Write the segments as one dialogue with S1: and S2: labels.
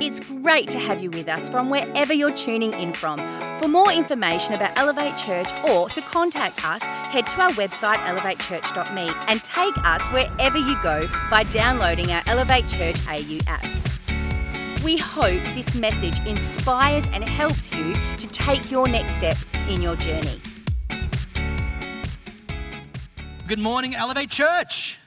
S1: It's great to have you with us from wherever you're tuning in from. For more information about Elevate Church or to contact us, head to our website elevatechurch.me and take us wherever you go by downloading our Elevate Church AU app. We hope this message inspires and helps you to take your next steps in your journey.
S2: Good morning, Elevate Church.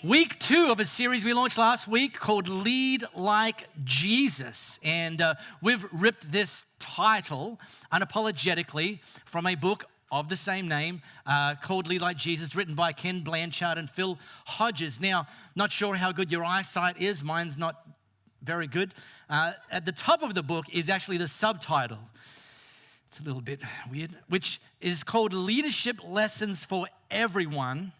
S2: Week 2 of a series we launched last week called Lead Like Jesus. And we've ripped this title unapologetically from a book of the same name called Lead Like Jesus, written by Ken Blanchard and Phil Hodges. Now, not sure how good your eyesight is. Mine's not very good. At the top of the book is actually the subtitle. It's a little bit weird, which is called Leadership Lessons for Everyone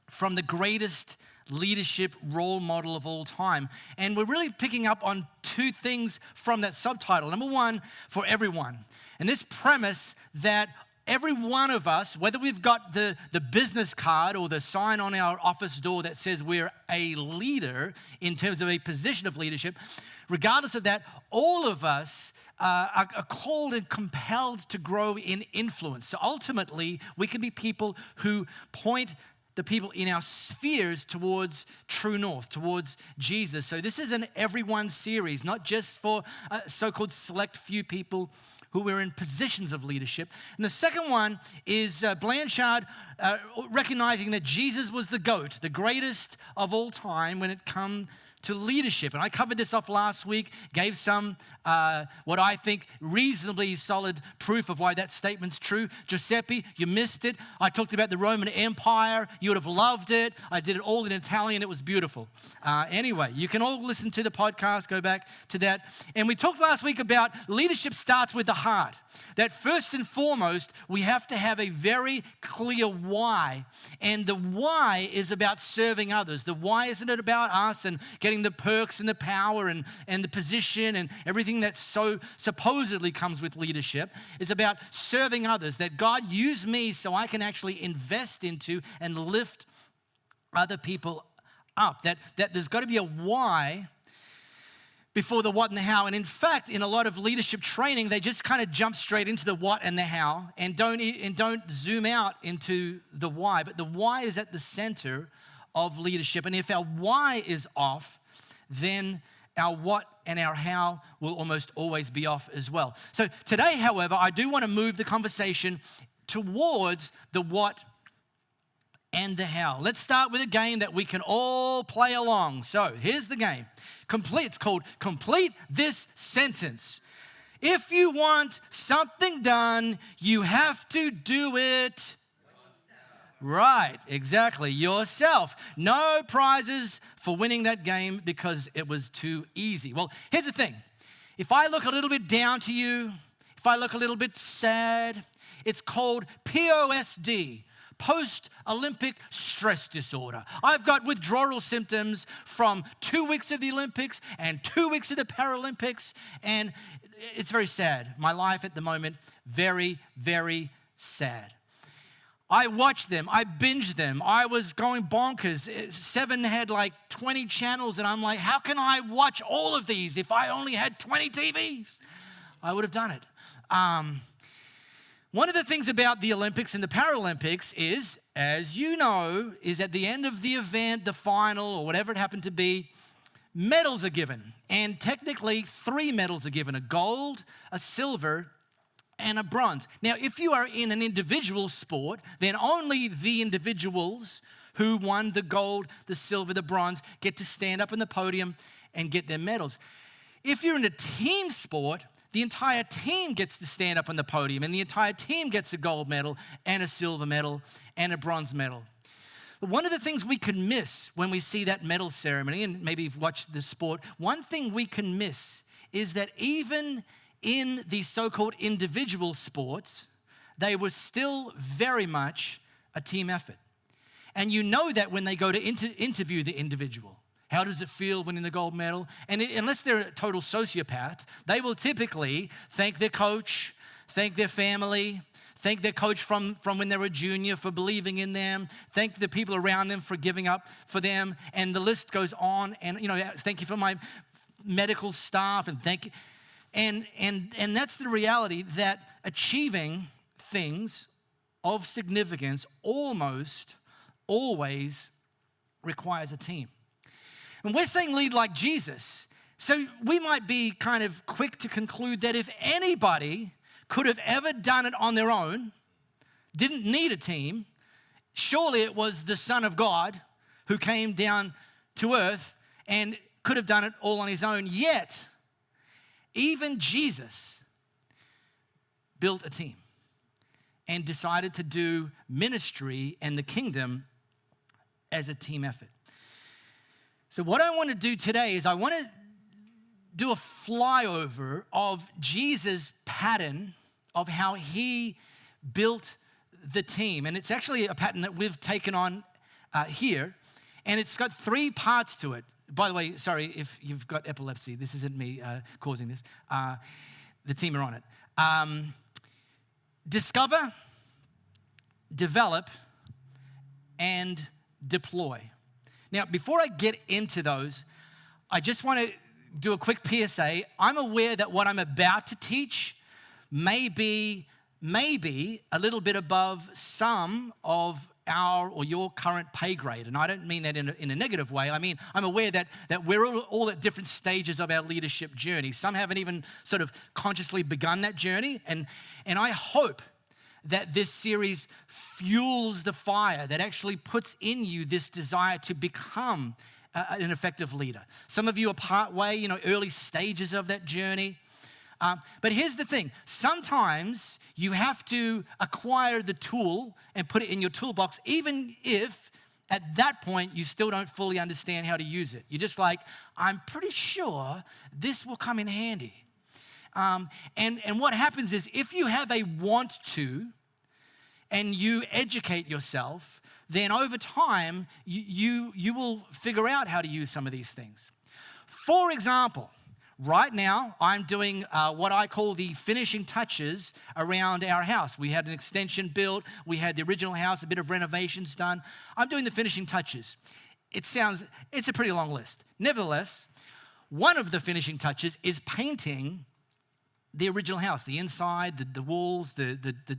S2: from the Greatest Leadership Role Model of All Time. And we're really picking up on two things from that subtitle. Number one, for everyone. And this premise that every one of us, whether we've got the business card or the sign on our office door that says we're a leader in terms of a position of leadership, regardless of that, all of us are called and compelled to grow in influence. So ultimately, we can be people who point the people in our spheres towards true north, towards Jesus. So this is an everyone series, not just for a so-called select few people who are in positions of leadership. And the second one is Blanchard recognizing that Jesus was the GOAT, the greatest of all time when it comes to leadership. And I covered this off last week, gave some what I think reasonably solid proof of why that statement's true. Giuseppe, you missed it. I talked about the Roman Empire. You would have loved it. I did it all in Italian. It was beautiful. Anyway, you can all listen to the podcast, go back to that. And we talked last week about leadership starts with the heart. That first and foremost, we have to have a very clear why. And the why is about serving others. The why isn't it about us and getting the perks and the power and the position and everything that so supposedly comes with leadership. It's about serving others, that God use me so I can actually invest into and lift other people up. That there's got to be a why before the what and the how. And in fact, in a lot of leadership training, they just kind of jump straight into the what and the how and don't zoom out into the why. But the why is at the center of leadership. And if our why is off, then our what and our how will almost always be off as well. So today, however, I do want to move the conversation towards the what and the how. Let's start with a game that we can all play along. So here's the game. It's called Complete This Sentence. If you want something done, you have to do it. Right, exactly, yourself. No prizes for winning that game because it was too easy. Well, here's the thing. If I look a little bit down to you, if I look a little bit sad, it's called POSD, post-Olympic stress disorder. I've got withdrawal symptoms from 2 weeks of the Olympics and 2 weeks of the Paralympics, and it's very sad. My life at the moment, very, very sad. I watched them, I binged them, I was going bonkers. 7 had like 20 channels, and I'm like, how can I watch all of these if I only had 20 TVs? I would have done it. One of the things about the Olympics and the Paralympics is, as you know, is at the end of the event, the final, or whatever it happened to be, medals are given. And technically, 3 medals are given, a gold, a silver, and a bronze. Now, if you are in an individual sport, then only the individuals who won the gold, the silver, the bronze get to stand up on the podium and get their medals. If you're in a team sport, the entire team gets to stand up on the podium, and the entire team gets a gold medal and a silver medal and a bronze medal. But one of the things we can miss when we see that medal ceremony, and maybe you've watched the sport, one thing we can miss is that even in these so-called individual sports, they were still very much a team effort. And you know that when they go to interview the individual. How does it feel winning the gold medal? And unless they're a total sociopath, they will typically thank their coach, thank their family, thank their coach from when they were a junior for believing in them, thank the people around them for giving up for them, and the list goes on. And, thank you for my medical staff and and that's the reality, that achieving things of significance almost always requires a team. And we're saying lead like Jesus. So we might be kind of quick to conclude that if anybody could have ever done it on their own, didn't need a team, surely it was the Son of God who came down to earth and could have done it all on his own. Yet, even Jesus built a team and decided to do ministry and the kingdom as a team effort. So what I want to do today is I want to do a flyover of Jesus' pattern of how he built the team. And it's actually a pattern that we've taken on here. And it's got 3 parts to it. By the way, sorry if you've got epilepsy. This isn't me causing this. The team are on it. Discover, develop, and deploy. Now, before I get into those, I just want to do a quick PSA. I'm aware that what I'm about to teach may be a little bit above some of our or your current pay grade. And I don't mean that in a negative way. I mean, I'm aware that we're all at different stages of our leadership journey. Some haven't even sort of consciously begun that journey. And I hope that this series fuels the fire that actually puts in you this desire to become an effective leader. Some of you are part way, early stages of that journey. But here's the thing. Sometimes you have to acquire the tool and put it in your toolbox, even if at that point you still don't fully understand how to use it. You're just like, I'm pretty sure this will come in handy. And what happens is if you have a want to and you educate yourself, then over time you will figure out how to use some of these things. For example, right now I'm doing what I call the finishing touches around our house. We had an extension built, we had the original house, a bit of renovations done. I'm doing the finishing touches. It's a pretty long list. Nevertheless, one of the finishing touches is painting the original house, the inside, the walls, the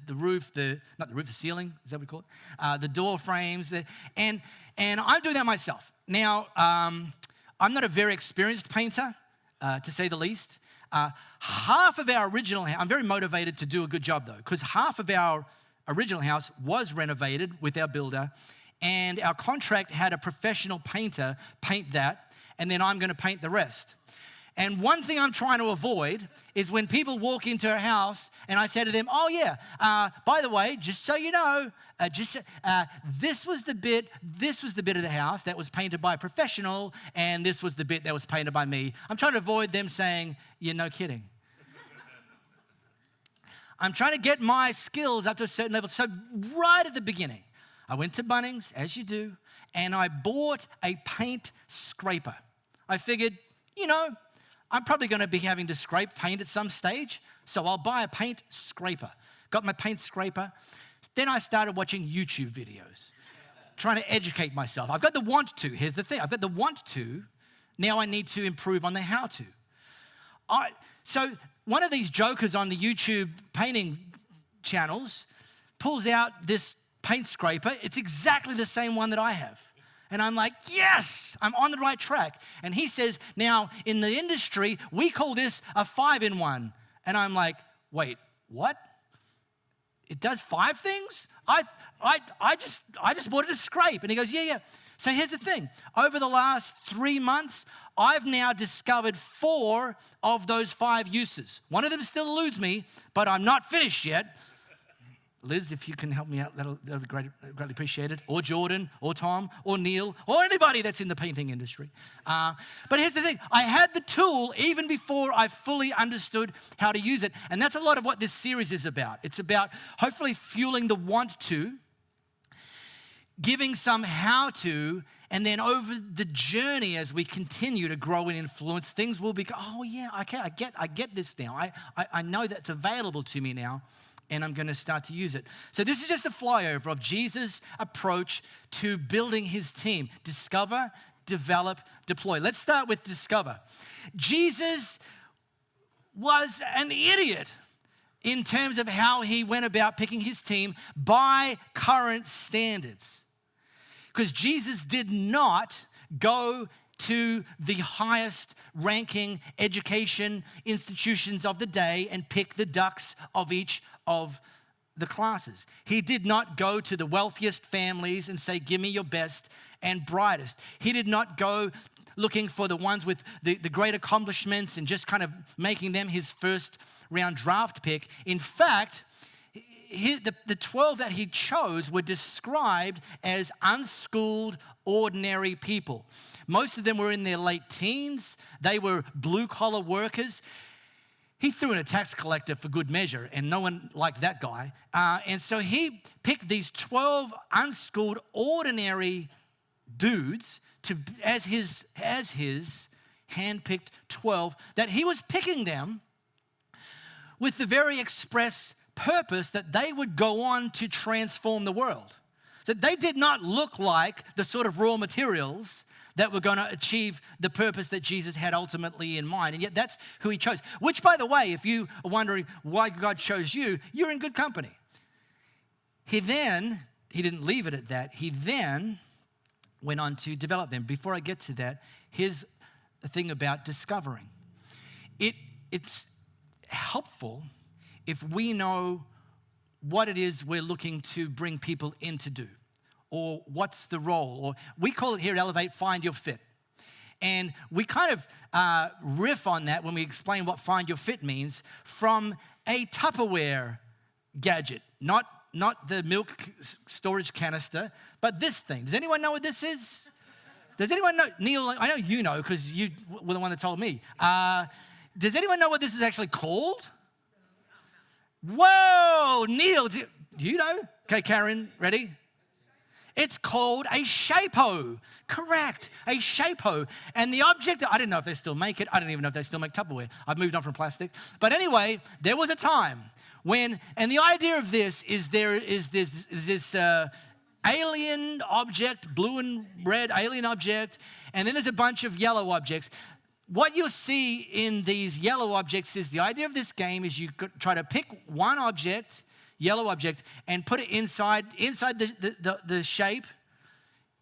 S2: roof, not the roof, the ceiling, is that what we call it? The door frames, and I'm doing that myself. Now, I'm not a very experienced painter, to say the least. Half of our original house, I'm very motivated to do a good job though, because half of our original house was renovated with our builder, and our contract had a professional painter paint that, and then I'm gonna paint the rest. And one thing I'm trying to avoid is when people walk into a house and I say to them, oh yeah, by the way, just so you know, this was the bit of the house that was painted by a professional, and this was the bit that was painted by me. I'm trying to avoid them saying, yeah, no kidding. I'm trying to get my skills up to a certain level. So right at the beginning, I went to Bunnings, as you do, and I bought a paint scraper. I figured, I'm probably going to be having to scrape paint at some stage, so I'll buy a paint scraper. Got my paint scraper. Then I started watching YouTube videos, trying to educate myself. I've got the want to. Here's the thing. I've got the want to. Now I need to improve on the how to. So one of these jokers on the YouTube painting channels pulls out this paint scraper. It's exactly the same one that I have. And I'm like, yes, I'm on the right track. And he says, now in the industry, we call this a 5-in-1. And I'm like, wait, what? It does 5 things? I just bought it to scrape. And he goes, yeah. So here's the thing. Over the last 3 months, I've now discovered 4 of those 5 uses. One of them still eludes me, but I'm not finished yet. Liz, if you can help me out, that'll be greatly appreciated. Or Jordan, or Tom, or Neil, or anybody that's in the painting industry. But here's the thing. I had the tool even before I fully understood how to use it. And that's a lot of what this series is about. It's about hopefully fueling the want to, giving some how to, and then over the journey as we continue to grow in influence, things will become, oh yeah, okay, I get this now. I know that's available to me now. And I'm going to start to use it. So this is just a flyover of Jesus' approach to building his team. Discover, develop, deploy. Let's start with discover. Jesus was an idiot in terms of how he went about picking his team by current standards. Because Jesus did not go to the highest ranking education institutions of the day and pick the ducks of each of the classes. He did not go to the wealthiest families and say, give me your best and brightest. He did not go looking for the ones with the great accomplishments and just kind of making them his first round draft pick. In fact, the 12 that he chose were described as unschooled, ordinary people. Most of them were in their late teens. They were blue-collar workers. He threw in a tax collector for good measure, and no one liked that guy. And so he picked these 12 unschooled, ordinary dudes as his hand-picked 12, that he was picking them with the very express purpose that they would go on to transform the world. So they did not look like the sort of raw materials that were going to achieve the purpose that Jesus had ultimately in mind. And yet that's who he chose. Which, by the way, if you are wondering why God chose you, you're in good company. He didn't leave it at that. He then went on to develop them. Before I get to that, here's the thing about discovering. It's helpful if we know what it is we're looking to bring people in to do, or what's the role, or we call it here at Elevate, find your fit. And we kind of riff on that when we explain what find your fit means from a Tupperware gadget, not the milk storage canister, but this thing. Does anyone know what this is? Does anyone know? Neil, I know you know because you were the one that told me. Does anyone know what this is actually called? Whoa, Neil, do you know? Okay, Karen, ready? It's called a Shape-O. Correct, a Shape-O. And the object, I didn't know if they still make it. I don't even know if they still make Tupperware. I've moved on from plastic. But anyway, there was a time when, and the idea of this is there is this alien object, blue and red alien object, and then there's a bunch of yellow objects. What you'll see in these yellow objects is the idea of this game is you try to pick one object, yellow object, and put it inside the shape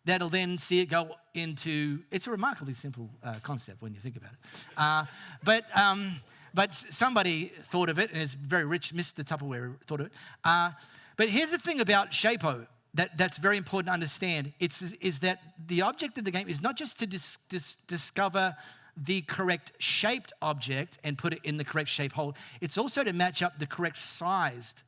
S2: that'll then see it go into, it's a remarkably simple concept when you think about it. But somebody thought of it, and it's very rich, Mr. Tupperware thought of it. But here's the thing about Shape-O that's very important to understand. Is that the object of the game is not just to discover the correct shaped object and put it in the correct shape hole. It's also to match up the correct sized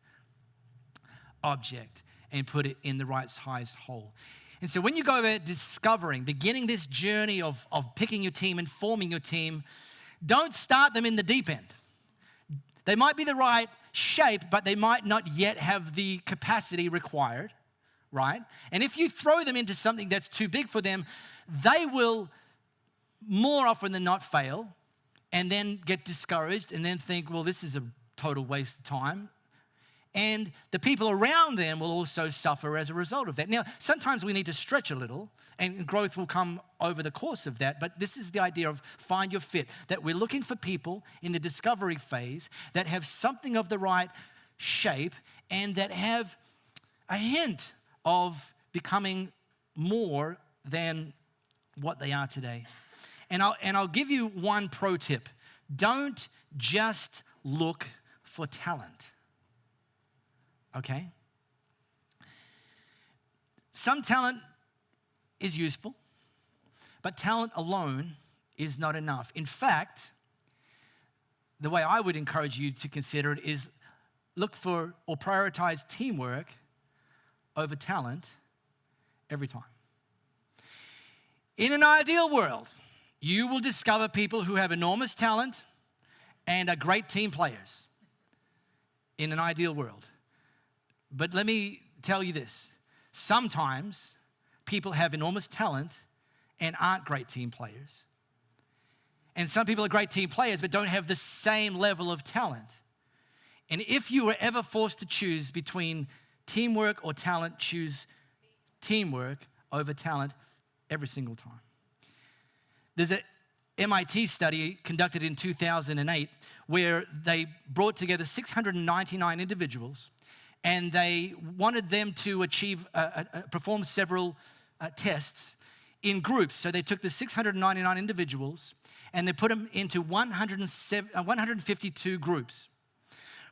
S2: object and put it in the right sized hole. And so when you go about discovering, beginning this journey of picking your team and forming your team, don't start them in the deep end. They might be the right shape, but they might not yet have the capacity required, right? And if you throw them into something that's too big for them, they will more often than not fail and then get discouraged and then think, well, this is a total waste of time. And the people around them will also suffer as a result of that. Now, sometimes we need to stretch a little and growth will come over the course of that. But this is the idea of find your fit, that we're looking for people in the discovery phase that have something of the right shape and that have a hint of becoming more than what they are today. And I'll give you one pro tip. Don't just look for talent. Okay? Some talent is useful, but talent alone is not enough. In fact, the way I would encourage you to consider it is look for or prioritize teamwork over talent every time. In an ideal world, you will discover people who have enormous talent and are great team players. In an ideal world. But let me tell you this. Sometimes people have enormous talent and aren't great team players. And some people are great team players but don't have the same level of talent. And if you were ever forced to choose between teamwork or talent, choose teamwork over talent every single time. There's an MIT study conducted in 2008 where they brought together 699 individuals, and they wanted them to perform several tests in groups. So they took the 699 individuals and they put them into 152 groups.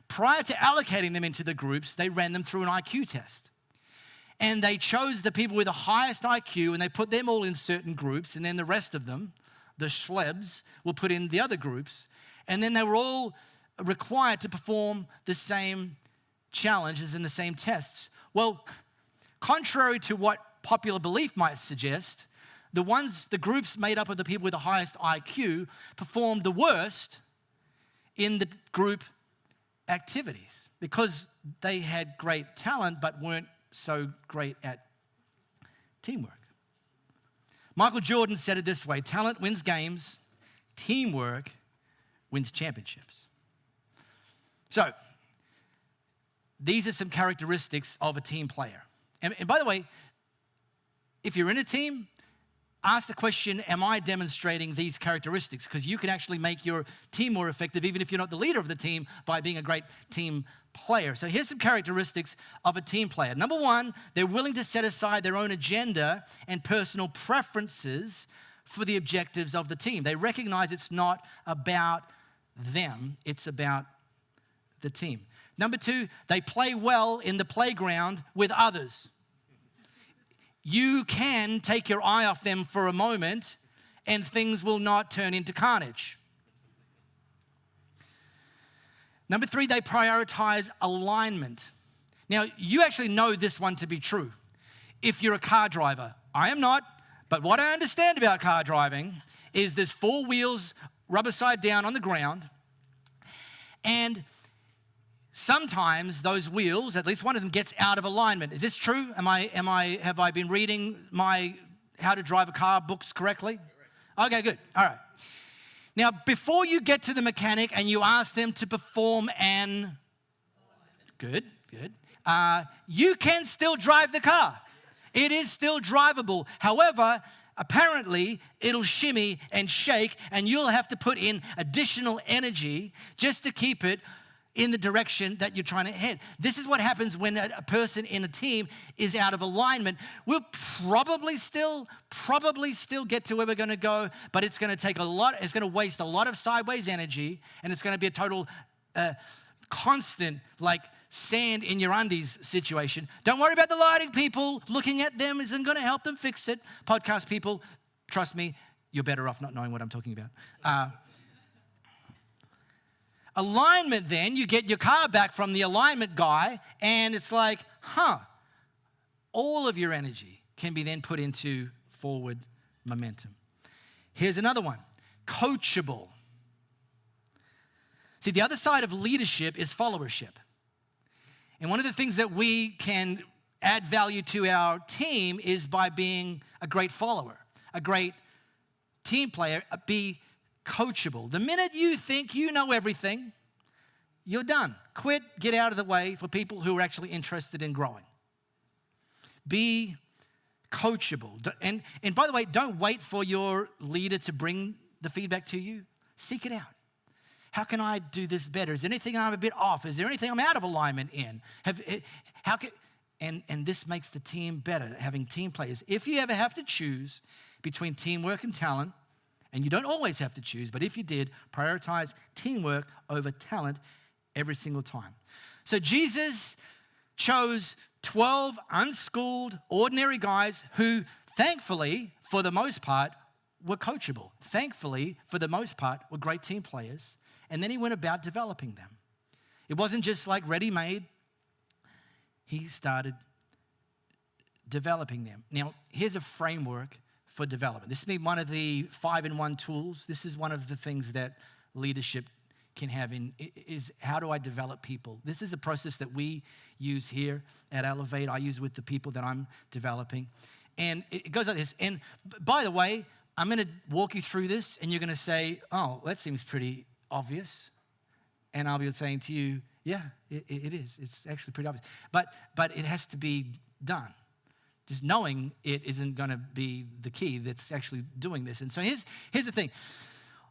S2: Prior to allocating them into the groups, they ran them through an IQ test. And they chose the people with the highest IQ and they put them all in certain groups, and then the rest of them, the schlebs, were put in the other groups. And then they were all required to perform the same challenges and the same tests. Well, contrary to what popular belief might suggest, the groups made up of the people with the highest IQ performed the worst in the group activities because they had great talent but weren't so great at teamwork. Michael Jordan said it this way: talent wins games, teamwork wins championships. So, these are some characteristics of a team player. And by the way, if you're in a team, ask the question, am I demonstrating these characteristics? Because you can actually make your team more effective even if you're not the leader of the team by being a great team player. So here's some characteristics of a team player. Number one, they're willing to set aside their own agenda and personal preferences for the objectives of the team. They recognize it's not about them, it's about the team. Number two, they play well in the playground with others. You can take your eye off them for a moment and things will not turn into carnage. Number three, they prioritize alignment. Now, you actually know this one to be true. If you're a car driver, I am not, but what I understand about car driving is there's four wheels rubber side down on the ground, and sometimes those wheels, at least one of them, gets out of alignment. Is this true? Have I been reading my how to drive a car books correctly? Okay, good. All right. Now, before you get to the mechanic and you ask them to perform good, you can still drive the car. It is still drivable. However, apparently, it'll shimmy and shake, and you'll have to put in additional energy just to keep it in the direction that you're trying to head. This is what happens when a person in a team is out of alignment. We'll probably still get to where we're going to go, but it's going to take it's going to waste a lot of sideways energy, and it's going to be a total constant, like sand in your undies situation. Don't worry about the lighting, people. Looking at them isn't going to help them fix it. Podcast people, trust me, you're better off not knowing what I'm talking about. Alignment, then, you get your car back from the alignment guy, and it's like, all of your energy can be then put into forward momentum. Here's another one, coachable. See, the other side of leadership is followership. And one of the things that we can add value to our team is by being a great follower, a great team player, be coachable. The minute you think you know everything, you're done. Quit, get out of the way for people who are actually interested in growing. Be coachable. And by the way, don't wait for your leader to bring the feedback to you. Seek it out. How can I do this better? Is there anything I'm a bit off? Is there anything I'm out of alignment in? And this makes the team better, having team players. If you ever have to choose between teamwork and talent, and you don't always have to choose, but if you did, prioritize teamwork over talent every single time. So Jesus chose 12 unschooled, ordinary guys who, thankfully, for the most part, were coachable. Thankfully, for the most part, were great team players. And then he went about developing them. It wasn't just like ready-made. He started developing them. Now, here's a framework for development. This is one of the 5-in-1 tools. This is one of the things that leadership can have is how do I develop people? This is a process that we use here at Elevate. I use with the people that I'm developing. And it goes like this. And by the way, I'm going to walk you through this, and you're going to say, oh, that seems pretty obvious. And I'll be saying to you, yeah, it is. It's actually pretty obvious. But it has to be done. Just knowing it isn't going to be the key that's actually doing this. And so here's the thing.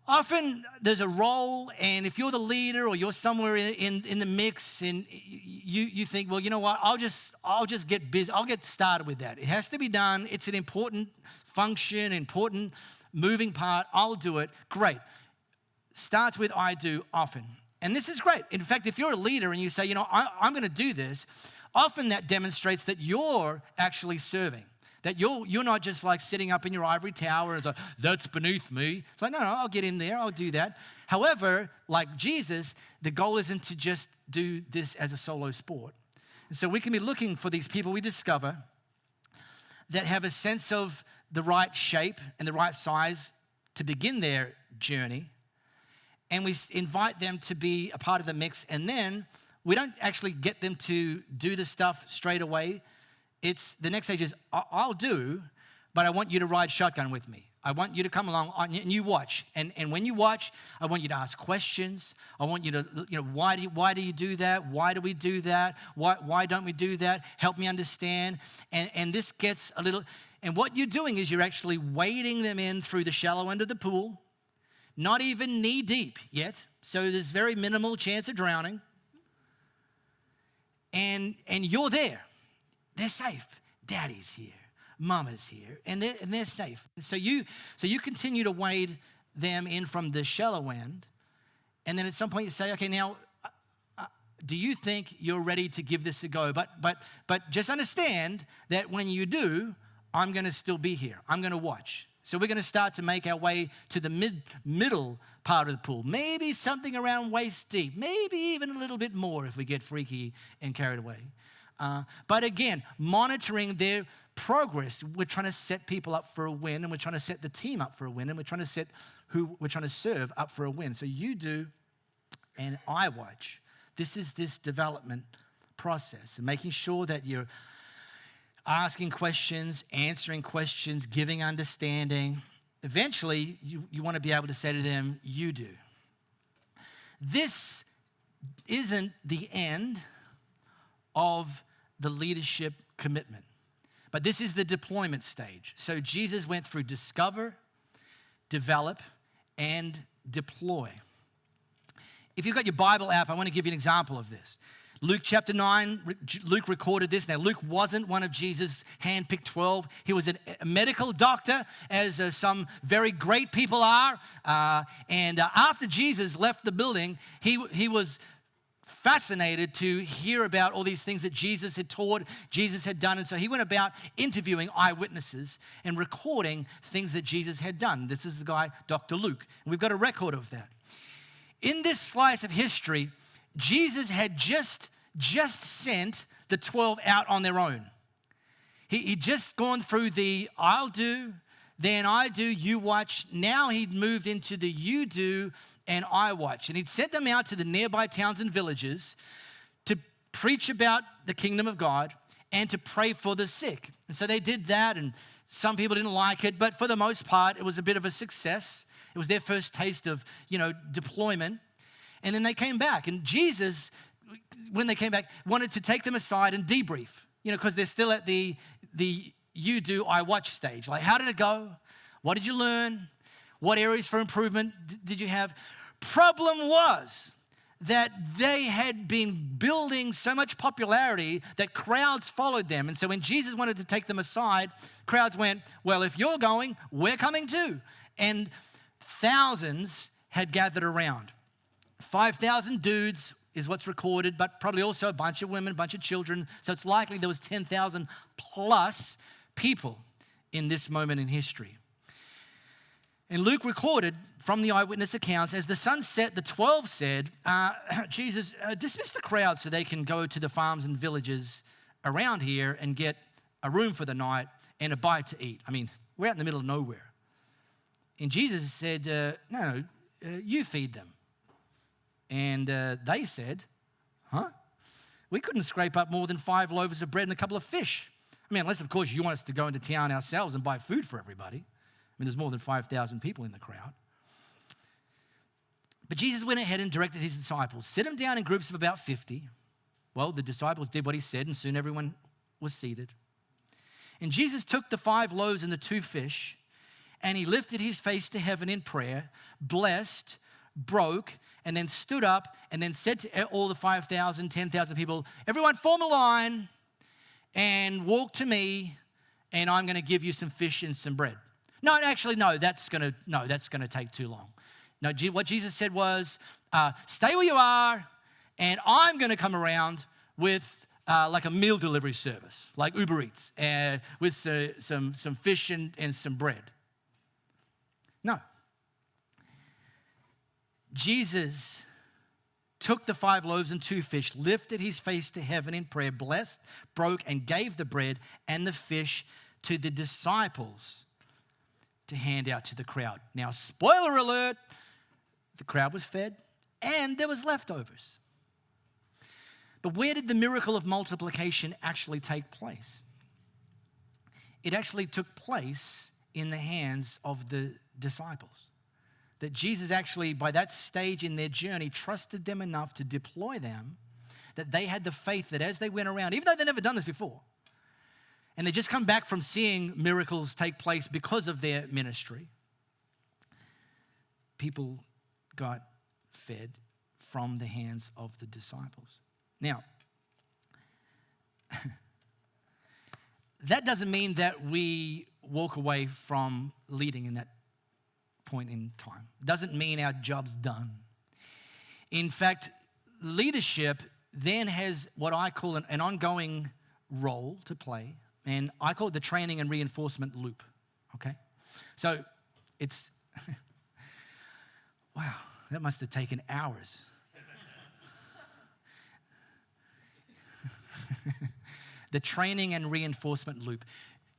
S2: Often there's a role, and if you're the leader or you're somewhere in the mix, and you think, well, you know what, I'll just get busy. I'll get started with that. It has to be done. It's an important function, important moving part. I'll do it. Great. Starts with I do often. And this is great. In fact, if you're a leader and you say, I'm going to do this, often that demonstrates that you're actually serving. That you're not just like sitting up in your ivory tower and it's like, that's beneath me. It's like, no, I'll get in there, I'll do that. However, like Jesus, the goal isn't to just do this as a solo sport. And so we can be looking for these people we discover that have a sense of the right shape and the right size to begin their journey. And we invite them to be a part of the mix. And then we don't actually get them to do the stuff straight away. It's the next stage is, I'll do, but I want you to ride shotgun with me. I want you to come along and you watch. And when you watch, I want you to ask questions. I want you to, why do you do that? Why do we do that? Why don't we do that? Help me understand. And this gets a little, and what you're doing is you're actually wading them in through the shallow end of the pool, not even knee deep yet. So there's very minimal chance of drowning. And you're there. They're safe. Daddy's here. Mama's here. And they're safe. So you continue to wade them in from the shallow end. And then at some point you say, okay, now, do you think you're ready to give this a go? But just understand that when you do, I'm going to still be here. I'm going to watch. So we're going to start to make our way to the middle part of the pool. Maybe something around waist deep. Maybe even a little bit more if we get freaky and carried away. But again, monitoring their progress. We're trying to set people up for a win, and we're trying to set the team up for a win, and we're trying to set who we're trying to serve up for a win. So you do, and I watch. This is this development process, and making sure that you're asking questions, answering questions, giving understanding. Eventually, you want to be able to say to them, you do. This isn't the end of the leadership commitment, but this is the deployment stage. So Jesus went through discover, develop, and deploy. If you've got your Bible app, I want to give you an example of this. Luke chapter 9, Luke recorded this. Now, Luke wasn't one of Jesus' handpicked 12. He was a medical doctor, as some very great people are. And after Jesus left the building, he was fascinated to hear about all these things that Jesus had taught, Jesus had done. And so he went about interviewing eyewitnesses and recording things that Jesus had done. This is the guy, Dr. Luke. And we've got a record of that. In this slice of history, Jesus had just sent the 12 out on their own. He'd just gone through the I'll do, then I do, you watch. Now he'd moved into the you do and I watch. And he'd sent them out to the nearby towns and villages to preach about the kingdom of God and to pray for the sick. And so they did that, and some people didn't like it, but for the most part, it was a bit of a success. It was their first taste of, deployment. And then they came back, and Jesus, when they came back, wanted to take them aside and debrief, because they're still at the you do, I watch stage. Like, how did it go? What did you learn? What areas for improvement did you have? Problem was that they had been building so much popularity that crowds followed them. And so when Jesus wanted to take them aside, crowds went, well, if you're going, we're coming too. And thousands had gathered around. 5,000 dudes is what's recorded, but probably also a bunch of women, a bunch of children. So it's likely there was 10,000 plus people in this moment in history. And Luke recorded from the eyewitness accounts, as the sun set, the 12 said, Jesus, dismiss the crowd so they can go to the farms and villages around here and get a room for the night and a bite to eat. I mean, we're out in the middle of nowhere. And Jesus said, no, you feed them. And they said, huh? We couldn't scrape up more than 5 loaves of bread and a couple of fish. I mean, unless, of course, you want us to go into town ourselves and buy food for everybody. I mean, there's more than 5,000 people in the crowd. But Jesus went ahead and directed his disciples, sit them down in groups of about 50. Well, the disciples did what he said, and soon everyone was seated. And Jesus took the 5 loaves and the 2 fish, and he lifted his face to heaven in prayer, blessed, broke, and then stood up and then said to all the 5,000, 10,000 people, everyone form a line and walk to me, and I'm going to give you some fish and some bread. No, actually, that's going to take too long. No, what Jesus said was, stay where you are, and I'm going to come around with like a meal delivery service, like Uber Eats, with some fish and some bread. No. Jesus took the 5 loaves and 2 fish, lifted his face to heaven in prayer, blessed, broke, and gave the bread and the fish to the disciples to hand out to the crowd. Now, spoiler alert, the crowd was fed and there was leftovers. But where did the miracle of multiplication actually take place? It actually took place in the hands of the disciples. That Jesus actually, by that stage in their journey, trusted them enough to deploy them, that they had the faith that as they went around, even though they'd never done this before, and they just come back from seeing miracles take place because of their ministry, people got fed from the hands of the disciples. Now, that doesn't mean that we walk away from leading in that point in time. Doesn't mean our job's done. In fact, leadership then has what I call an ongoing role to play, and I call it the training and reinforcement loop, okay? So it's, wow, that must have taken hours. The training and reinforcement loop.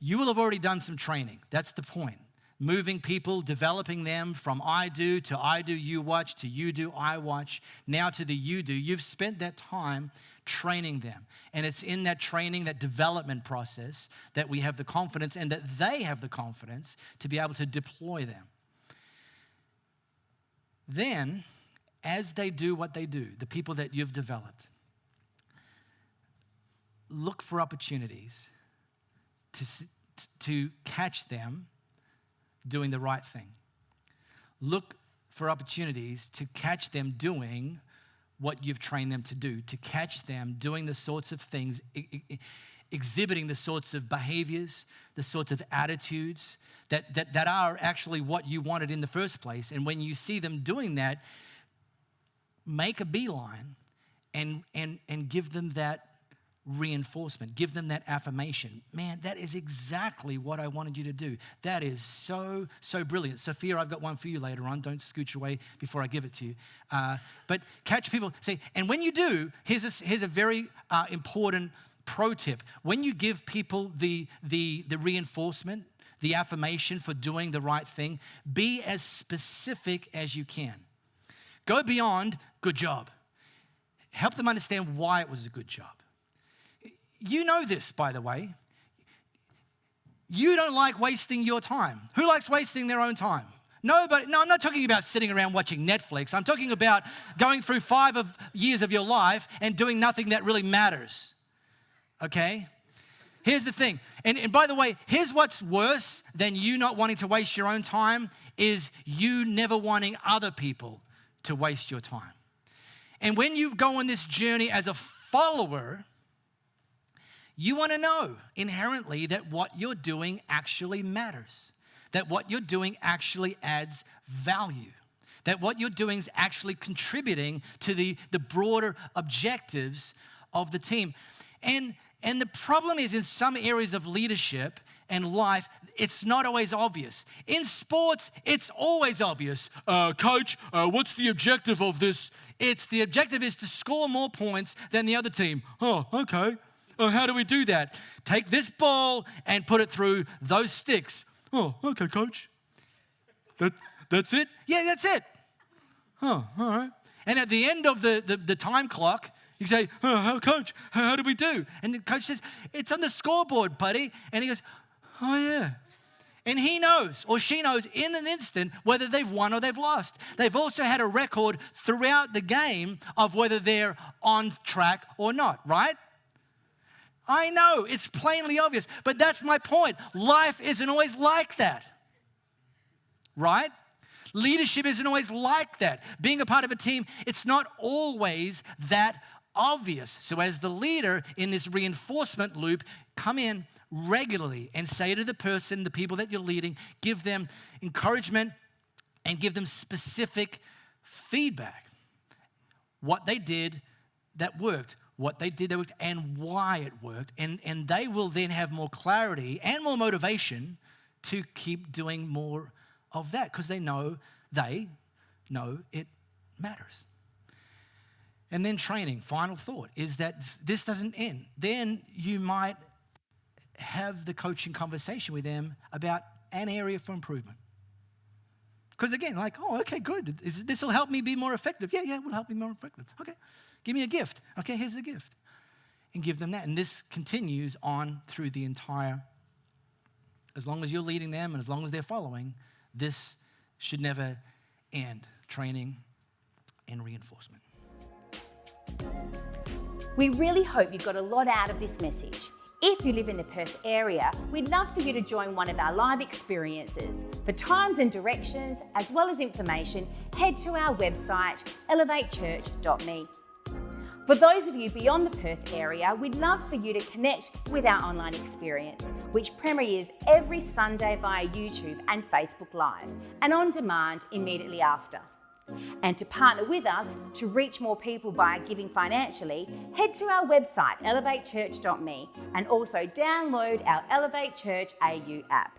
S2: You will have already done some training. That's the point. Moving people, developing them from I do to I do, you watch, to you do, I watch, now to the you do. You've spent that time training them. And it's in that training, that development process, that we have the confidence and that they have the confidence to be able to deploy them. Then, as they do what they do, the people that you've developed, look for opportunities to catch them doing the right thing. Look for opportunities to catch them doing what you've trained them to do, to catch them doing the sorts of things, exhibiting the sorts of behaviors, the sorts of attitudes that are actually what you wanted in the first place. And when you see them doing that, make a beeline and give them that reinforcement, give them that affirmation. Man, that is exactly what I wanted you to do. That is so brilliant. Sophia, I've got one for you later on. Don't scooch away before I give it to you. But catch people. See, and when you do, here's a very important pro tip. When you give people the reinforcement, the affirmation for doing the right thing, be as specific as you can. Go beyond good job. Help them understand why it was a good job. You know this, by the way. You don't like wasting your time. Who likes wasting their own time? Nobody. No, I'm not talking about sitting around watching Netflix. I'm talking about going through 5 years of your life and doing nothing that really matters. Okay? Here's the thing. And by the way, here's what's worse than you not wanting to waste your own time is you never wanting other people to waste your time. And when you go on this journey as a follower, you want to know inherently that what you're doing actually matters, that what you're doing actually adds value, that what you're doing is actually contributing to the broader objectives of the team. And the problem is in some areas of leadership and life, it's not always obvious. In sports, it's always obvious. Coach, what's the objective of this? The objective is to score more points than the other team. Oh, okay. How do we do that? Take this ball and put it through those sticks. Oh, okay, coach. That's it? Yeah, that's it. Oh, all right. And at the end of the time clock, you say, coach, how do we do? And the coach says, it's on the scoreboard, buddy. And he goes, oh, yeah. And he knows or she knows in an instant whether they've won or they've lost. They've also had a record throughout the game of whether they're on track or not, right? I know, it's plainly obvious, but that's my point. Life isn't always like that, right? Leadership isn't always like that. Being a part of a team, it's not always that obvious. So as the leader in this reinforcement loop, come in regularly and say to the person, the people that you're leading, give them encouragement and give them specific feedback. What they did that worked, what they did that worked, and why it worked. And they will then have more clarity and more motivation to keep doing more of that because they know it matters. And then training, final thought, is that this doesn't end. Then you might have the coaching conversation with them about an area for improvement. Because again, like, oh, okay, good. This will help me be more effective. Yeah, it will help me be more effective. Okay, give me a gift. Okay, here's a gift. And give them that. And this continues on through the entire, as long as you're leading them and as long as they're following, this should never end. Training and reinforcement.
S1: We really hope you got a lot out of this message. If you live in the Perth area, we'd love for you to join one of our live experiences. For times and directions, as well as information, head to our website, elevatechurch.me. For those of you beyond the Perth area, we'd love for you to connect with our online experience, which premieres every Sunday via YouTube and Facebook Live, and on demand immediately after. And to partner with us to reach more people by giving financially, head to our website, elevatechurch.me, and also download our Elevate Church AU app.